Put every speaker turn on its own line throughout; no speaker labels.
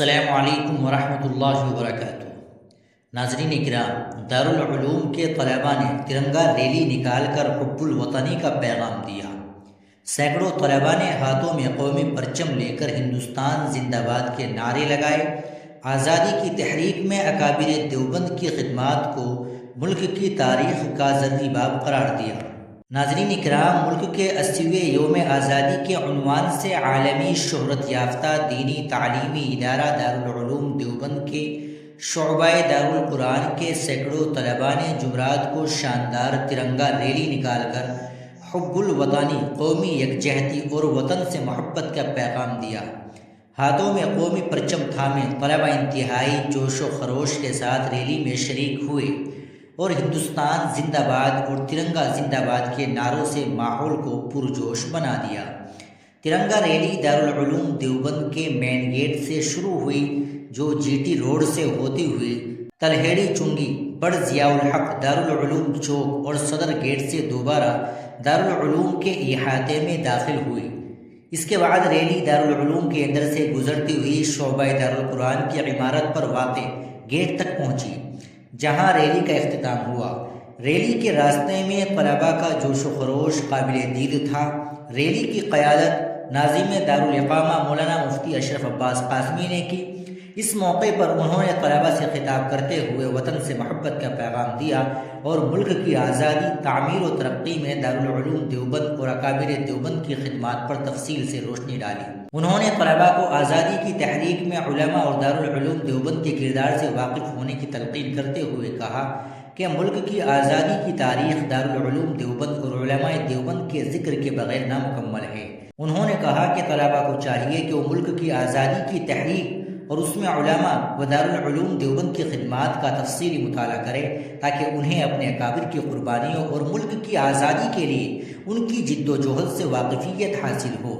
السلام علیکم ورحمۃ اللہ وبرکاتہ۔ ناظرین کرام، دارالعلوم کے طلباء نے ترنگا ریلی نکال کر حب الوطنی کا پیغام دیا۔ سینکڑوں طلباء نے ہاتھوں میں قومی پرچم لے کر ہندوستان زندہ باد کے نعرے لگائے۔ آزادی کی تحریک میں اکابر دیوبند کی خدمات کو ملک کی تاریخ کا زرعی باب قرار دیا۔ ناظرین کرام، ملک کے 80ویں یوم آزادی کے عنوان سے عالمی شہرت یافتہ دینی تعلیمی ادارہ دارالعلوم دیوبند کے شعبہ دارالقرآن کے سینکڑوں طلباء نے جمعرات کو شاندار ترنگا ریلی نکال کر حب الوطنی، قومی یکجہتی اور وطن سے محبت کا پیغام دیا۔ ہاتھوں میں قومی پرچم تھامے طلباء انتہائی جوش و خروش کے ساتھ ریلی میں شریک ہوئے اور ہندوستان زندہ باد اور ترنگا زندہ باد کے نعروں سے ماحول کو پرجوش بنا دیا۔ ترنگا ریلی دارالعلوم دیوبند کے مین گیٹ سے شروع ہوئی، جو جی ٹی روڈ سے ہوتی ہوئی تلہیڑی چنگی، بڑ ضیاء الحق، دارالعلوم چوک اور صدر گیٹ سے دوبارہ دارالعلوم کے احاطے میں داخل ہوئی۔ اس کے بعد ریلی دارالعلوم کے اندر سے گزرتی ہوئی شعبہ دارالقرآن کی عمارت پر واقع گیٹ تک پہنچی، جہاں ریلی کا اختتام ہوا۔ ریلی کے راستے میں طلباء کا جوش و خروش قابل دید تھا۔ ریلی کی قیادت ناظم دارالاقامہ مولانا مفتی اشرف عباس قاسمی نے کی۔ اس موقع پر انہوں نے طلباء سے خطاب کرتے ہوئے وطن سے محبت کا پیغام دیا اور ملک کی آزادی، تعمیر و ترقی میں دارالعلوم دیوبند اور اکابر دیوبند کی خدمات پر تفصیل سے روشنی ڈالی۔ انہوں نے طلباء کو آزادی کی تحریک میں علماء اور دارالعلوم دیوبند کے کردار سے واقف ہونے کی تلقین کرتے ہوئے کہا کہ ملک کی آزادی کی تاریخ دارالعلوم دیوبند اور علماء دیوبند کے ذکر کے بغیر نامکمل ہے۔ انہوں نے کہا کہ طلباء کو چاہیے کہ وہ ملک کی آزادی کی تحریک اور اس میں علماء و دارالعلوم دیوبند کی خدمات کا تفصیلی مطالعہ کرے، تاکہ انہیں اپنے اکابر کی قربانیوں اور ملک کی آزادی کے لیے ان کی جد و جہد سے واقفیت حاصل ہو۔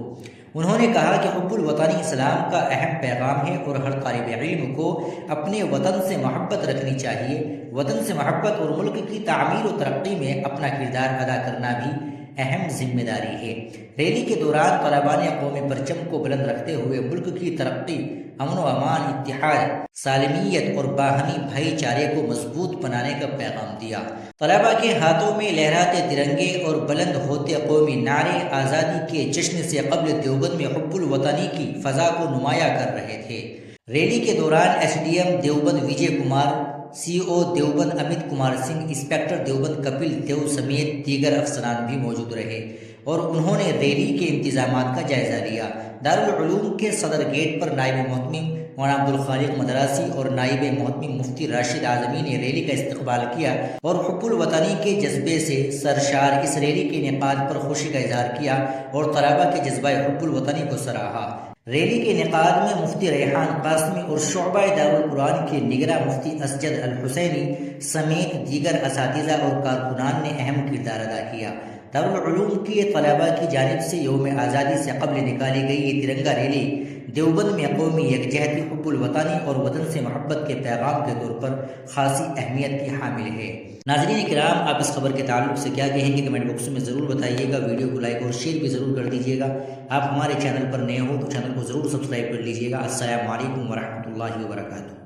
انہوں نے کہا کہ حب الوطنی اسلام کا اہم پیغام ہے اور ہر طالب علم کو اپنے وطن سے محبت رکھنی چاہیے۔ وطن سے محبت اور ملک کی تعمیر و ترقی میں اپنا کردار ادا کرنا بھی اہم ذمہ داری ہے۔ ریلی کے دوران طلباء نے قومی پرچم کو بلند رکھتے ہوئے ملک کی ترقی، امن و امان، اتحاد، سالمیت اور باہمی بھائی چارے کو مضبوط بنانے کا پیغام دیا۔ طلباء کے ہاتھوں میں لہراتے ترنگے اور بلند ہوتے قومی نعرے آزادی کے جشن سے قبل دیوبند میں حب الوطنی کی فضا کو نمایاں کر رہے تھے۔ ریلی کے دوران ایس ڈی ایم دیوبند وجے کمار، سی او دیوبند امت کمار سنگھ، انسپکٹر دیوبند کپل دیو سمیت دیگر افسران بھی موجود رہے اور انہوں نے ریلی کے انتظامات کا جائزہ لیا۔ دارالعلوم کے صدر گیٹ پر نائب محتمم مولانا عبدالخالق مدراسی اور نائب محتمم مفتی راشد اعظمی نے ریلی کا استقبال کیا اور حب الوطنی کے جذبے سے سرشار اس ریلی کے انعقاد پر خوشی کا اظہار کیا اور طلباء کے جذبہ حب الوطنی کو سراہا۔ ریلی کے انعقاد میں مفتی ریحان قاسمی اور شعبہ دارالقرآن کے نگراں مفتی اسجد الحسینی سمیت دیگر اساتذہ اور کارکنان نے اہم کردار ادا کیا۔ دارالعلوم کے طلباء کی جانب سے یوم آزادی سے قبل نکالی گئی یہ ترنگا ریلی دیوبند میں قومی یکجہتی، حب الوطنی اور وطن سے محبت کے پیغام کے طور پر خاصی اہمیت کی حامل ہے۔ ناظرین کرام، آپ اس خبر کے تعلق سے کیا کہیں گے کمنٹ باکس میں ضرور بتائیے گا۔ ویڈیو کو لائک اور شیئر بھی ضرور کر دیجیے گا۔ آپ ہمارے چینل پر نئے ہو تو چینل کو ضرور سبسکرائب کر لیجیے گا۔ السلام علیکم ورحمۃ اللہ وبرکاتہ۔